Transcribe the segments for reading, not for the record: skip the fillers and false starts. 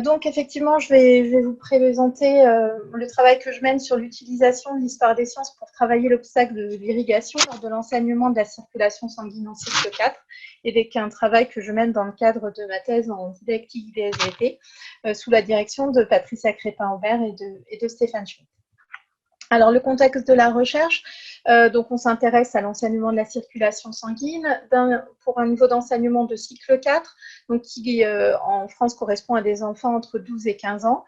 Donc effectivement, je vais vous présenter le travail que je mène sur l'utilisation de l'histoire des sciences pour travailler l'obstacle de l'irrigation lors de l'enseignement de la circulation sanguine en cycle 4, et avec un travail que je mène dans le cadre de ma thèse en didactique des SVT, sous la direction de Patricia Crépin-Aubert et de Stéphane Schmitt. Alors, le contexte de la recherche, donc on s'intéresse à l'enseignement de la circulation sanguine pour un niveau d'enseignement de cycle 4, donc qui en France correspond à des enfants entre 12 et 15 ans,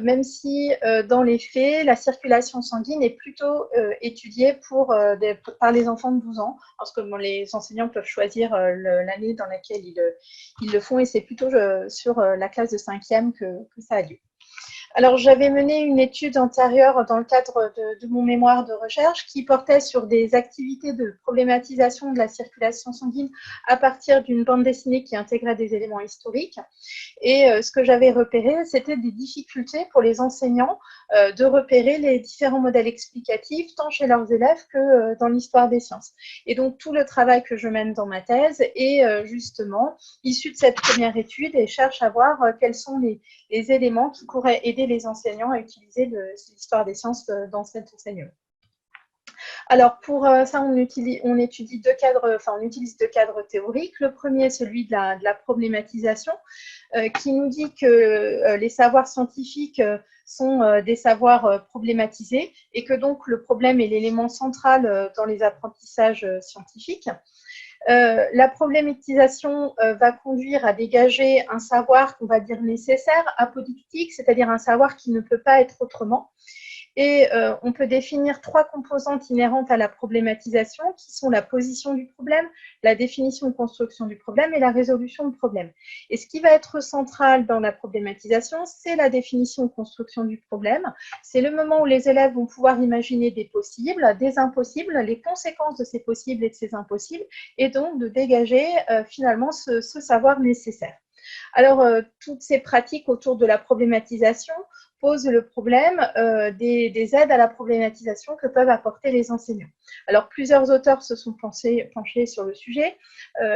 même si dans les faits, la circulation sanguine est plutôt étudiée par les enfants de 12 ans, parce que les enseignants peuvent choisir l'année dans laquelle ils le font, et c'est plutôt sur la classe de 5e que ça a lieu. Alors, j'avais mené une étude antérieure dans le cadre de mon mémoire de recherche qui portait sur des activités de problématisation de la circulation sanguine à partir d'une bande dessinée qui intégrait des éléments historiques. Et ce que j'avais repéré, c'était des difficultés pour les enseignants de repérer les différents modèles explicatifs, tant chez leurs élèves que dans l'histoire des sciences. Et donc, tout le travail que je mène dans ma thèse est justement issu de cette première étude et cherche à voir quels sont les éléments qui pourraient aider les enseignants à utiliser l'histoire des sciences dans cet enseignement. Alors, pour ça, on utilise deux cadres théoriques. Le premier est celui de la problématisation, qui nous dit que les savoirs scientifiques sont des savoirs problématisés et que donc le problème est l'élément central dans les apprentissages scientifiques. La problématisation va conduire à dégager un savoir qu'on va dire nécessaire, apodictique, c'est-à-dire un savoir qui ne peut pas être autrement. Et on peut définir trois composantes inhérentes à la problématisation, qui sont la position du problème, la définition de construction du problème et la résolution du problème. Et ce qui va être central dans la problématisation, c'est la définition de construction du problème. C'est le moment où les élèves vont pouvoir imaginer des possibles, des impossibles, les conséquences de ces possibles et de ces impossibles, et donc de dégager finalement ce savoir nécessaire. Alors, toutes ces pratiques autour de la problématisation posent le problème des aides à la problématisation que peuvent apporter les enseignants. Alors, plusieurs auteurs se sont penchés sur le sujet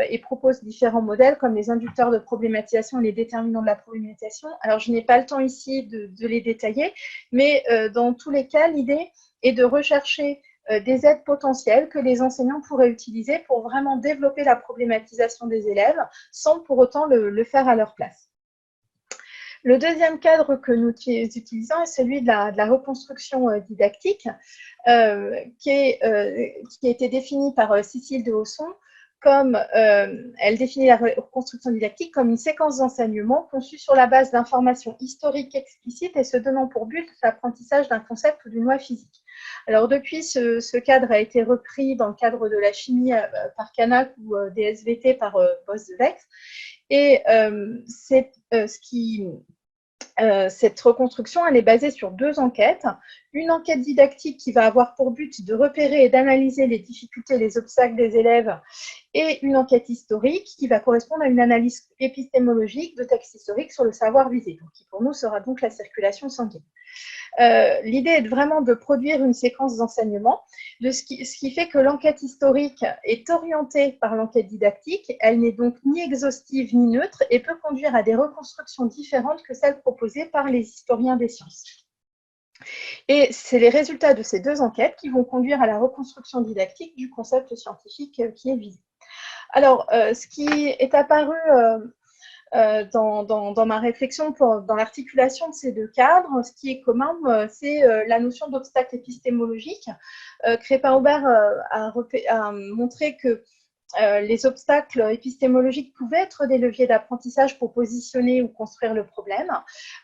et proposent différents modèles comme les inducteurs de problématisation et les déterminants de la problématisation. Alors, je n'ai pas le temps ici de les détailler, mais dans tous les cas, l'idée est de rechercher des aides potentielles que les enseignants pourraient utiliser pour vraiment développer la problématisation des élèves sans pour autant le faire à leur place. Le deuxième cadre que nous utilisons est celui de la reconstruction didactique, qui a été définie par Cécile de Hausson comme elle définit la reconstruction didactique comme une séquence d'enseignement conçue sur la base d'informations historiques explicites et se donnant pour but l'apprentissage d'un concept ou d'une loi physique. Alors depuis, ce cadre a été repris dans le cadre de la chimie par Canac ou des SVT par Bosdevex. Et cette reconstruction, elle est basée sur deux enquêtes. Une enquête didactique qui va avoir pour but de repérer et d'analyser les difficultés et les obstacles des élèves, et une enquête historique qui va correspondre à une analyse épistémologique de textes historiques sur le savoir visé, donc qui pour nous sera donc la circulation sanguine. L'idée est vraiment de produire une séquence d'enseignement, ce qui fait que l'enquête historique est orientée par l'enquête didactique. Elle n'est donc ni exhaustive ni neutre et peut conduire à des reconstructions différentes que celles proposées par les historiens des sciences. Et c'est les résultats de ces deux enquêtes qui vont conduire à la reconstruction didactique du concept scientifique qui est visé. Alors, ce qui est apparu dans ma réflexion dans l'articulation de ces deux cadres, ce qui est commun, c'est la notion d'obstacle épistémologique. Crépin-Aubert a montré que les obstacles épistémologiques pouvaient être des leviers d'apprentissage pour positionner ou construire le problème.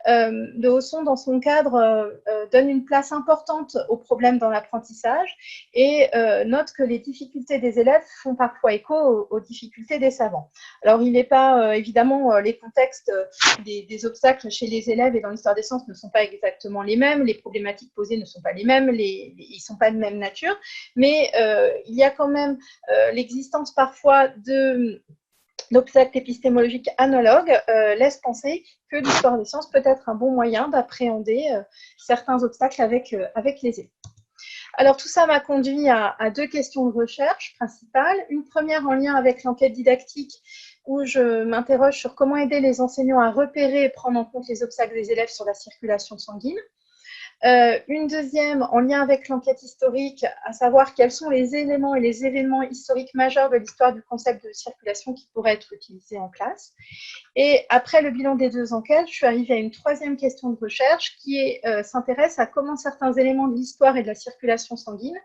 De Hausson, dans son cadre, donne une place importante au problème dans l'apprentissage et note que les difficultés des élèves font parfois écho aux difficultés des savants. Alors, il n'est pas, évidemment, les contextes des obstacles chez les élèves et dans l'histoire des sciences ne sont pas exactement les mêmes, les problématiques posées ne sont pas les mêmes, ils ne sont pas de même nature, mais il y a quand même l'existence parfois d'obstacles épistémologiques analogues laisse penser que l'histoire des sciences peut être un bon moyen d'appréhender certains obstacles avec les élèves. Alors tout ça m'a conduit à deux questions de recherche principales. Une première en lien avec l'enquête didactique où je m'interroge sur comment aider les enseignants à repérer et prendre en compte les obstacles des élèves sur la circulation sanguine. Une deuxième en lien avec l'enquête historique, à savoir quels sont les éléments et les événements historiques majeurs de l'histoire du concept de circulation qui pourraient être utilisés en classe. Et après le bilan des deux enquêtes, je suis arrivée à une troisième question de recherche qui s'intéresse à comment certains éléments de l'histoire et de la circulation sanguine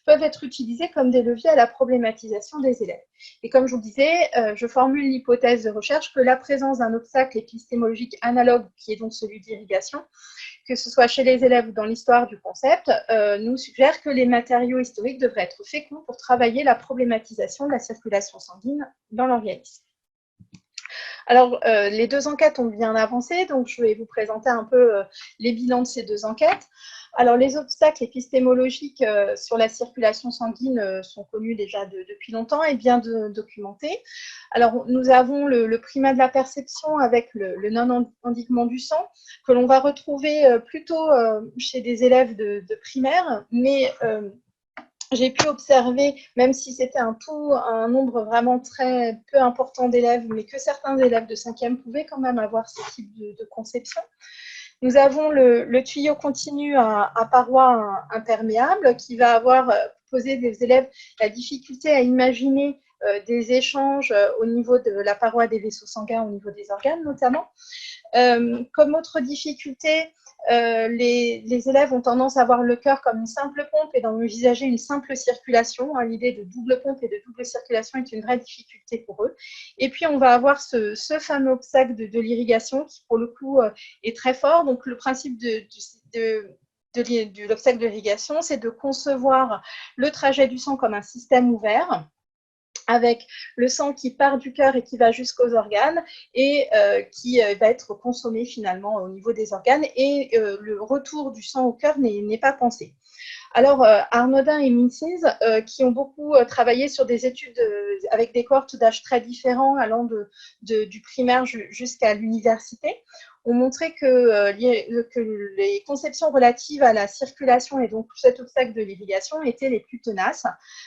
peuvent être utilisés comme des leviers à la problématisation des élèves. Et comme je vous disais, je formule l'hypothèse de recherche que la présence d'un obstacle épistémologique analogue, qui est donc celui d'irrigation, que ce soit chez les élèves ou dans l'histoire du concept, nous suggère que les matériaux historiques devraient être féconds pour travailler la problématisation de la circulation sanguine dans l'organisme. Alors, les deux enquêtes ont bien avancé, donc je vais vous présenter un peu les bilans de ces deux enquêtes. Alors, les obstacles épistémologiques sur la circulation sanguine sont connus déjà depuis longtemps et bien documentés. Alors, nous avons le primat de la perception avec le non-endiguement du sang, que l'on va retrouver plutôt chez des élèves de primaire, mais j'ai pu observer, même si c'était un nombre vraiment très peu important d'élèves, mais que certains élèves de 5e pouvaient quand même avoir ce type de conception. Nous avons le tuyau continu à paroi imperméable qui va avoir posé des élèves la difficulté à imaginer des échanges au niveau de la paroi des vaisseaux sanguins, au niveau des organes notamment. Comme autre difficulté, les élèves ont tendance à voir le cœur comme une simple pompe et d'envisager une simple circulation. L'idée de double pompe et de double circulation est une vraie difficulté pour eux. Et puis, on va avoir ce fameux obstacle de l'irrigation qui, pour le coup, est très fort. Donc, le principe de l'obstacle de l'irrigation, c'est de concevoir le trajet du sang comme un système ouvert, avec le sang qui part du cœur et qui va jusqu'aux organes et qui va être consommé finalement au niveau des organes, et le retour du sang au cœur n'est pas pensé. Alors, Arnaudin et Minces, qui ont beaucoup travaillé sur des études avec des cohortes d'âge très différents, allant du primaire jusqu'à l'université, ont montré que les conceptions relatives à la circulation et donc cet obstacle de l'irrigation étaient les plus tenaces,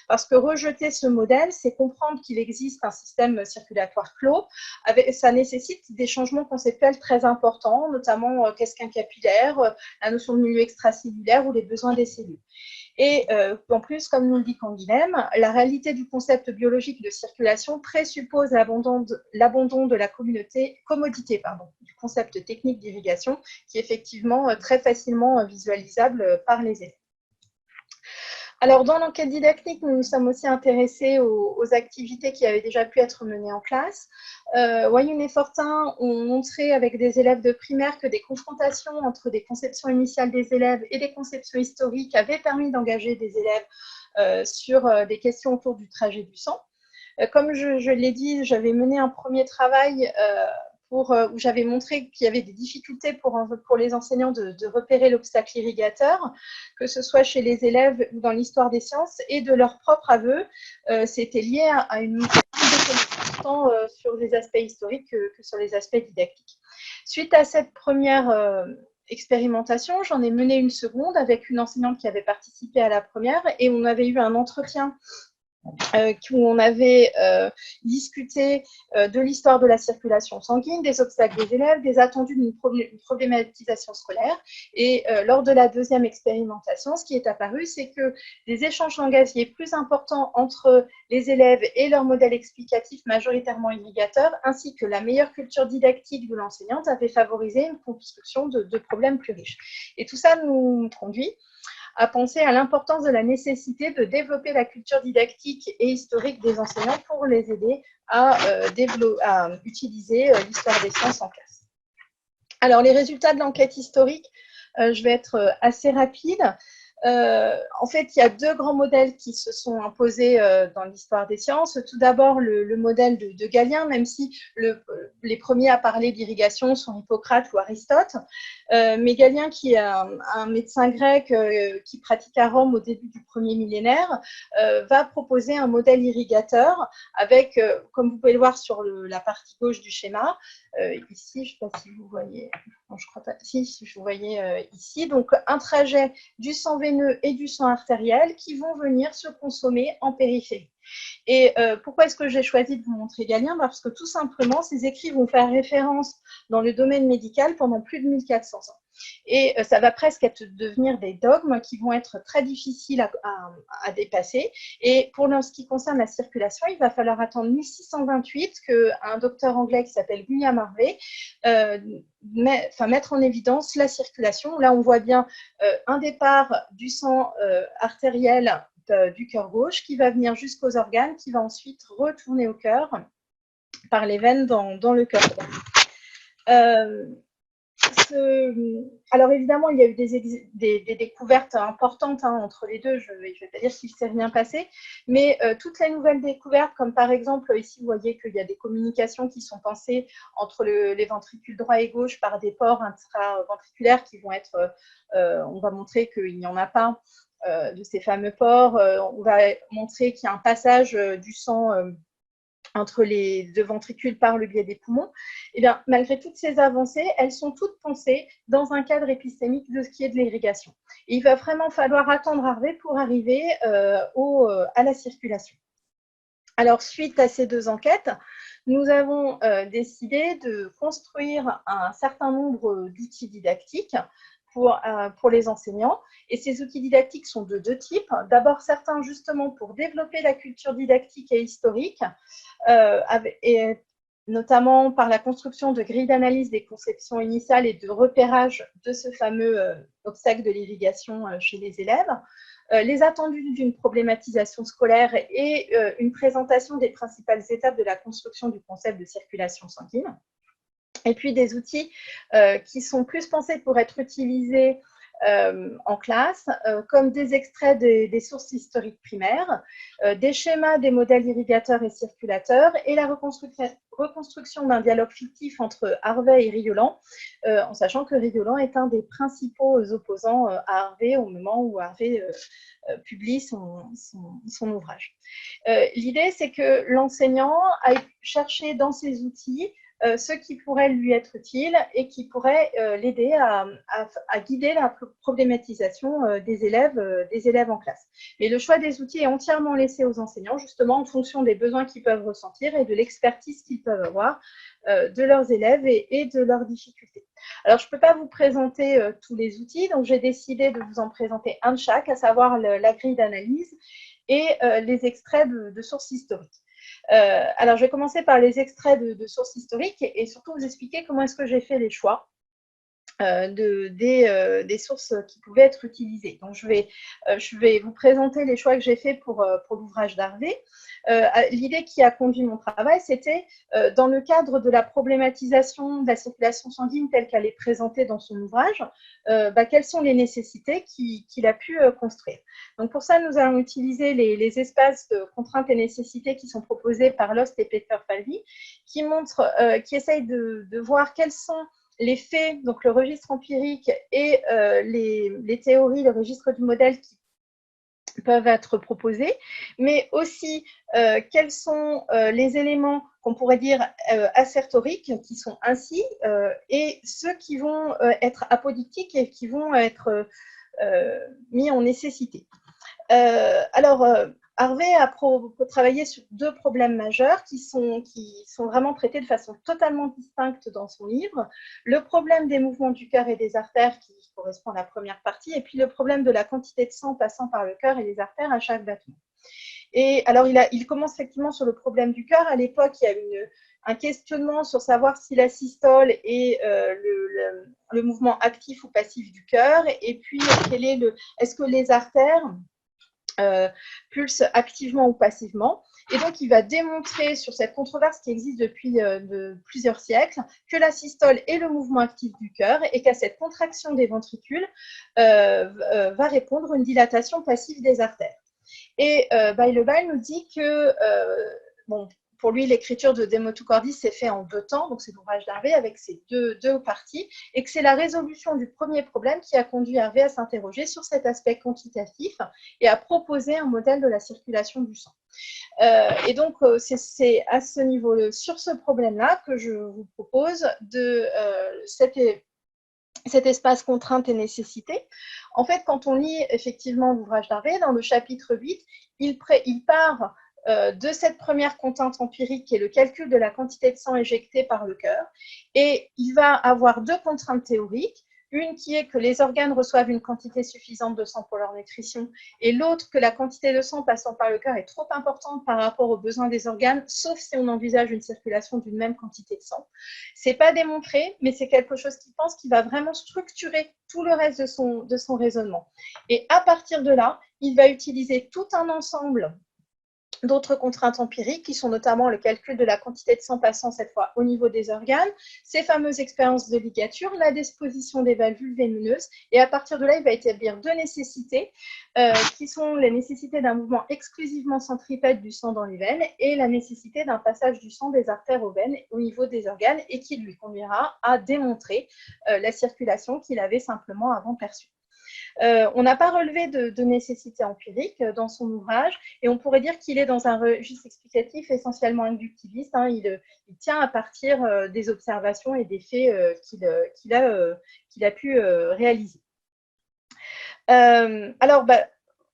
parce que rejeter ce modèle, c'est comprendre qu'il existe un système circulatoire clos. Ça nécessite des changements conceptuels très importants, notamment qu'est-ce qu'un capillaire, la notion de milieu extracellulaire ou les besoins des cellules. Et en plus, comme nous le dit Canguilhem, la réalité du concept biologique de circulation présuppose l'abandon de la commodité du concept technique d'irrigation, qui est effectivement très facilement visualisable par les élèves. Alors, dans l'enquête didactique, nous nous sommes aussi intéressés aux activités qui avaient déjà pu être menées en classe. Wayoun et Fortin ont montré avec des élèves de primaire que des confrontations entre des conceptions initiales des élèves et des conceptions historiques avaient permis d'engager des élèves sur des questions autour du trajet du sang. Comme je l'ai dit, j'avais mené un premier travail où j'avais montré qu'il y avait des difficultés pour les enseignants de repérer l'obstacle irrigateur, que ce soit chez les élèves ou dans l'histoire des sciences, et de leur propre aveu, c'était lié à une déconnexion tant sur les aspects historiques que sur les aspects didactiques. Suite à cette première expérimentation, j'en ai mené une seconde avec une enseignante qui avait participé à la première, et on avait eu un entretien où on avait discuté de l'histoire de la circulation sanguine, des obstacles des élèves, des attendus d'une problématisation scolaire. Et lors de la deuxième expérimentation, ce qui est apparu, c'est que des échanges langagiers plus importants entre les élèves et leur modèle explicatif majoritairement irrigateur, ainsi que la meilleure culture didactique de l'enseignante, avaient favorisé une construction de problèmes plus riches. Et tout ça nous conduit à penser à l'importance de la nécessité de développer la culture didactique et historique des enseignants pour les aider à utiliser l'histoire des sciences en classe. Alors, les résultats de l'enquête historique, je vais être assez rapide. En fait, il y a deux grands modèles qui se sont imposés dans l'histoire des sciences. Tout d'abord, le modèle de Galien, même si les premiers à parler d'irrigation sont Hippocrate ou Aristote. Mais Galien, qui est un médecin grec qui pratique à Rome au début du premier millénaire, va proposer un modèle irrigateur avec, comme vous pouvez le voir sur la partie gauche du schéma, ici, je ne sais pas si vous voyez, non, je crois pas, si vous voyez ici, donc un trajet du sang veineux et du sang artériel qui vont venir se consommer en périphérie. Et pourquoi est-ce que j'ai choisi de vous montrer Galien? Parce que tout simplement, ces écrits vont faire référence dans le domaine médical pendant plus de 1400 ans. Et ça va presque devenir des dogmes qui vont être très difficiles à dépasser. Et pour ce qui concerne la circulation, il va falloir attendre 1628 qu'un docteur anglais qui s'appelle William Harvey mettre en évidence la circulation. Là, on voit bien un départ du sang artériel du cœur gauche qui va venir jusqu'aux organes, qui va ensuite retourner au cœur par les veines dans le cœur droit. Alors évidemment, il y a eu des découvertes importantes entre les deux, je ne vais pas dire qu'il ne s'est rien passé, mais toutes les nouvelles découvertes, comme par exemple, ici vous voyez qu'il y a des communications qui sont pensées entre les ventricules droit et gauche par des pores intraventriculaires qui vont être, on va montrer qu'il n'y en a pas de ces fameux pores, on va montrer qu'il y a un passage du sang entre les deux ventricules par le biais des poumons. Et bien, malgré toutes ces avancées, elles sont toutes pensées dans un cadre épistémique de ce qui est de l'irrigation. Et il va vraiment falloir attendre Harvey pour arriver à la circulation. Alors, suite à ces deux enquêtes, nous avons décidé de construire un certain nombre d'outils didactiques pour les enseignants. Et ces outils didactiques sont de deux types. D'abord, certains justement pour développer la culture didactique et historique, et notamment par la construction de grilles d'analyse des conceptions initiales et de repérage de ce fameux obstacle de l'irrigation chez les élèves. Les attendus d'une problématisation scolaire et une présentation des principales étapes de la construction du concept de circulation sanguine. Et puis des outils qui sont plus pensés pour être utilisés en classe, comme des extraits des sources historiques primaires, des schémas des modèles irrigateurs et circulateurs, et la reconstruction d'un dialogue fictif entre Harvey et Riolan, en sachant que Riolan est un des principaux opposants à Harvey au moment où Harvey publie son ouvrage. L'idée, c'est que l'enseignant aille chercher dans ses outils ce qui pourrait lui être utile et qui pourrait l'aider à guider la problématisation des élèves en classe. Mais le choix des outils est entièrement laissé aux enseignants, justement en fonction des besoins qu'ils peuvent ressentir et de l'expertise qu'ils peuvent avoir de leurs élèves et de leurs difficultés. Alors, je ne peux pas vous présenter tous les outils, donc j'ai décidé de vous en présenter un de chaque, à savoir la grille d'analyse et les extraits de sources historiques. Alors, je vais commencer par les extraits de sources historiques et surtout vous expliquer comment est-ce que j'ai fait les choix des sources qui pouvaient être utilisées. Donc, je vais vous présenter les choix que j'ai faits pour l'ouvrage d'Harvey. L'idée qui a conduit mon travail, c'était dans le cadre de la problématisation de la circulation sanguine telle qu'elle est présentée dans son ouvrage, quelles sont les nécessités qu'il a pu construire. Donc pour ça, nous allons utiliser les espaces de contraintes et nécessités qui sont proposés par Lost et Peter Falvey, qui essayent de voir quels sont les faits, donc le registre empirique et les théories, le registre du modèle qui peuvent être proposés, mais aussi quels sont les éléments qu'on pourrait dire assertoriques, qui sont ainsi, et ceux qui vont être apodictiques et qui vont être mis en nécessité. Harvey a travaillé sur deux problèmes majeurs qui sont vraiment traités de façon totalement distincte dans son livre. Le problème des mouvements du cœur et des artères, qui correspond à la première partie, et puis le problème de la quantité de sang passant par le cœur et les artères à chaque battement. Et alors, il commence effectivement sur le problème du cœur. À l'époque, il y a un questionnement sur savoir si la systole est le mouvement actif ou passif du cœur, et puis est-ce que les artères pulse activement ou passivement. Et donc, il va démontrer sur cette controverse qui existe depuis plusieurs siècles que la systole est le mouvement actif du cœur et qu'à cette contraction des ventricules va répondre une dilatation passive des artères. Et Beilebal nous dit que, pour lui, l'écriture de Demotokordis s'est faite en 2 temps, donc c'est l'ouvrage d'Harvey avec ses deux parties, et que c'est la résolution du premier problème qui a conduit Harvey à s'interroger sur cet aspect quantitatif et à proposer un modèle de la circulation du sang. Et donc, c'est à ce niveau, sur ce problème-là, que je vous propose de cet espace contrainte et nécessité. En fait, quand on lit effectivement l'ouvrage d'Harvey, dans le chapitre 8, il part de cette première contrainte empirique qui est le calcul de la quantité de sang éjecté par le cœur, et il va avoir deux contraintes théoriques. Une qui est que les organes reçoivent une quantité suffisante de sang pour leur nutrition, et l'autre que la quantité de sang passant par le cœur est trop importante par rapport aux besoins des organes, sauf si on envisage une circulation d'une même quantité de sang. C'est pas démontré, mais c'est quelque chose qu'il pense qui va vraiment structurer tout le reste de son raisonnement. Et à partir de là, il va utiliser tout un ensemble d'autres contraintes empiriques qui sont notamment le calcul de la quantité de sang passant cette fois au niveau des organes, ces fameuses expériences de ligature, la disposition des valvules veineuses, et à partir de là, il va établir deux nécessités qui sont les nécessités d'un mouvement exclusivement centripète du sang dans les veines et la nécessité d'un passage du sang des artères aux veines au niveau des organes et qui lui conduira à démontrer la circulation qu'il avait simplement avant perçue. On n'a pas relevé de nécessité empirique dans son ouvrage et on pourrait dire qu'il est dans un registre explicatif essentiellement inductiviste. Hein. Il tient à partir des observations et des faits qu'il a pu réaliser. Alors,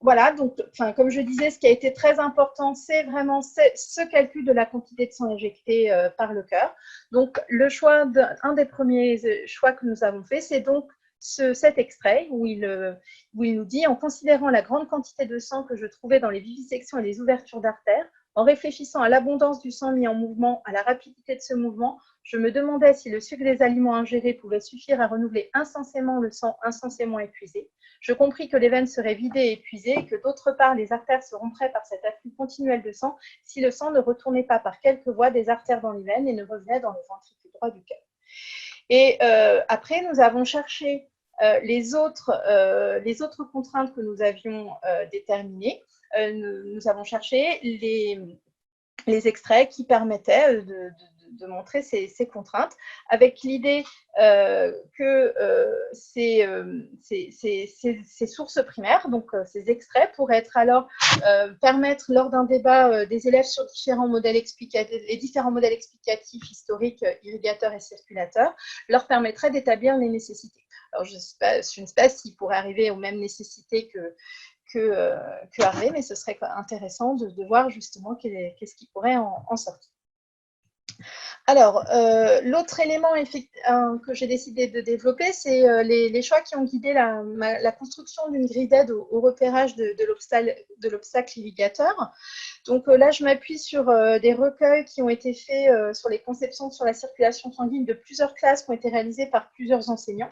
voilà, donc, comme je disais, ce qui a été très important, c'est vraiment ce calcul de la quantité de sang éjecté par le cœur. Donc, un des premiers choix que nous avons fait, c'est donc cet extrait où il nous dit « En considérant la grande quantité de sang que je trouvais dans les vivisections et les ouvertures d'artères, en réfléchissant à l'abondance du sang mis en mouvement, à la rapidité de ce mouvement, je me demandais si le sucre des aliments ingérés pouvait suffire à renouveler insensément le sang insensément épuisé. Je compris que les veines seraient vidées et épuisées et que d'autre part les artères se rompraient par cet afflux continuel de sang si le sang ne retournait pas par quelques voies des artères dans les veines et ne revenait dans le ventricule droit du cœur. » Et après, nous avons cherché les autres contraintes que nous avions déterminées. Nous avons cherché les extraits qui permettaient de montrer ces contraintes, avec l'idée que ces sources primaires, donc ces extraits, pourraient être alors permettre lors d'un débat des élèves sur les différents modèles explicatifs historiques, irrigateurs et circulateurs, leur permettrait d'établir les nécessités. Alors, je ne sais pas s'ils pourraient arriver aux mêmes nécessités que Harvey, mais ce serait intéressant de voir justement qu'est-ce qui pourrait en sortir. Alors, l'autre élément que j'ai décidé de développer, c'est les choix qui ont guidé la construction d'une grille d'aide au repérage de l'obstacle irrigateur. Donc là, je m'appuie sur des recueils qui ont été faits sur les conceptions sur la circulation sanguine de plusieurs classes qui ont été réalisées par plusieurs enseignants.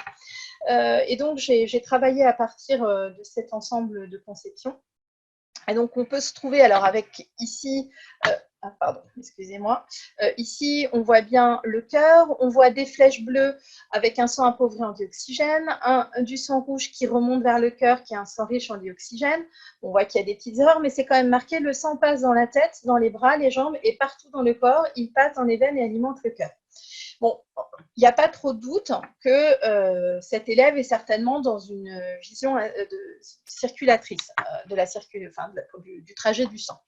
Et donc, j'ai travaillé à partir de cet ensemble de conceptions. Et donc, on peut se trouver, alors avec ici, pardon, excusez-moi. Ici, on voit bien le cœur, on voit des flèches bleues avec un sang appauvri en dioxygène, du sang rouge qui remonte vers le cœur, qui est un sang riche en dioxygène. On voit qu'il y a des petites erreurs, mais c'est quand même marqué, le sang passe dans la tête, dans les bras, les jambes et partout dans le corps, il passe dans les veines et alimente le cœur. Bon, il n'y a pas trop de doute que cet élève est certainement dans une vision circulatrice du trajet du sang.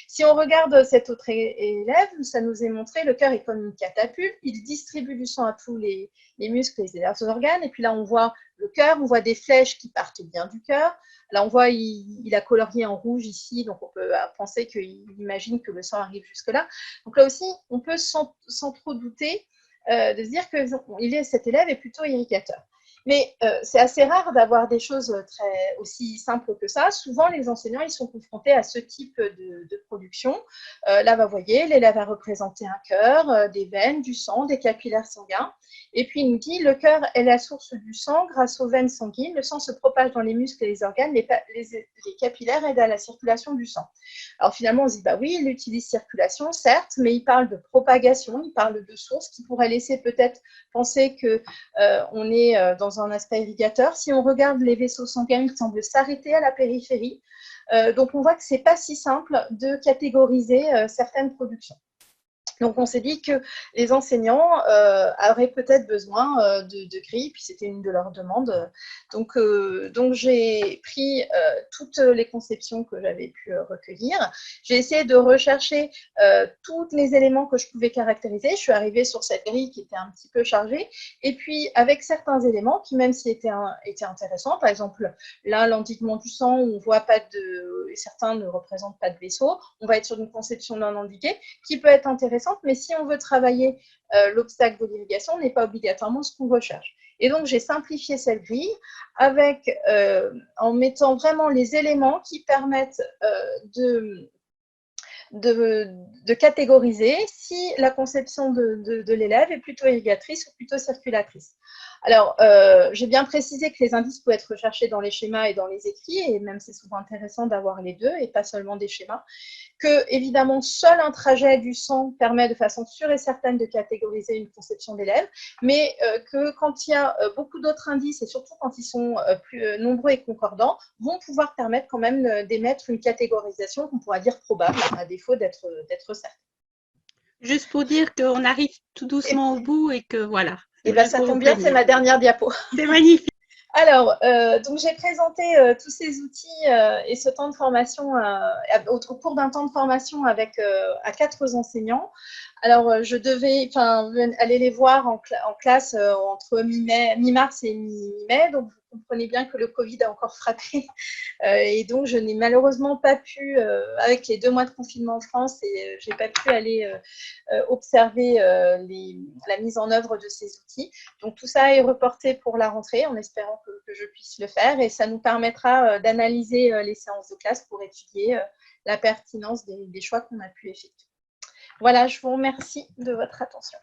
Si on regarde cet autre élève, ça nous est montré, le cœur est comme une catapulte, il distribue du sang à tous les muscles et les organes, et puis là on voit le cœur, on voit des flèches qui partent bien du cœur. Là on voit, il a colorié en rouge ici, donc on peut penser qu'il imagine que le sang arrive jusque-là. Donc là aussi, on peut sans trop douter de se dire que cet élève est plutôt irrigateur. Mais c'est assez rare d'avoir des choses aussi simples que ça. Souvent, les enseignants ils sont confrontés à ce type de production. Là, vous voyez, l'élève a représenté un cœur, des veines, du sang, des capillaires sanguins. Et puis, il nous dit, le cœur est la source du sang grâce aux veines sanguines. Le sang se propage dans les muscles et les organes. Les capillaires aident à la circulation du sang. Alors, finalement, on se dit, bah oui, il utilise circulation, certes, mais il parle de propagation, il parle de source qui pourrait laisser peut-être penser qu'on est dans un aspect irrigateur. Si on regarde les vaisseaux sanguins, ils semblent s'arrêter à la périphérie. Donc, on voit que ce n'est pas si simple de catégoriser certaines productions. Donc, on s'est dit que les enseignants auraient peut-être besoin de grilles, puis c'était une de leurs demandes. Donc j'ai pris toutes les conceptions que j'avais pu recueillir. J'ai essayé de rechercher tous les éléments que je pouvais caractériser. Je suis arrivée sur cette grille qui était un petit peu chargée. Et puis, avec certains éléments qui, même s'ils étaient intéressants, par exemple, là, l'endiguement du sang, on voit pas de... Certains ne représentent pas de vaisseau. On va être sur une conception non endiguée qui peut être intéressante, mais si on veut travailler l'obstacle de l'irrigation, n'est pas obligatoirement ce qu'on recherche. Et donc, j'ai simplifié cette grille avec, en mettant vraiment les éléments qui permettent de catégoriser si la conception de l'élève est plutôt irrigatrice ou plutôt circulatrice. Alors, j'ai bien précisé que les indices peuvent être recherchés dans les schémas et dans les écrits, et même c'est souvent intéressant d'avoir les deux et pas seulement des schémas. Que, évidemment, seul un trajet du sang permet de façon sûre et certaine de catégoriser une conception d'élève, mais que quand il y a beaucoup d'autres indices, et surtout quand ils sont plus nombreux et concordants, vont pouvoir permettre quand même d'émettre une catégorisation qu'on pourra dire probable, à défaut d'être certaine. Juste pour dire qu'on arrive tout doucement au bout et que voilà. Et bien, ça tombe bien, c'est ma dernière diapo. C'est magnifique. Alors, donc j'ai présenté tous ces outils et ce temps de formation au cours d'un temps de formation avec à 4 enseignants. Alors, je devais aller les voir en classe entre mi-mars et mi-mai, donc vous comprenez bien que le Covid a encore frappé. Et donc, je n'ai malheureusement pas pu, avec les 2 mois de confinement en France, et j'ai pas pu aller observer la mise en œuvre de ces outils. Donc, tout ça est reporté pour la rentrée, en espérant que je puisse le faire. Et ça nous permettra d'analyser les séances de classe pour étudier la pertinence des choix qu'on a pu effectuer. Voilà, je vous remercie de votre attention.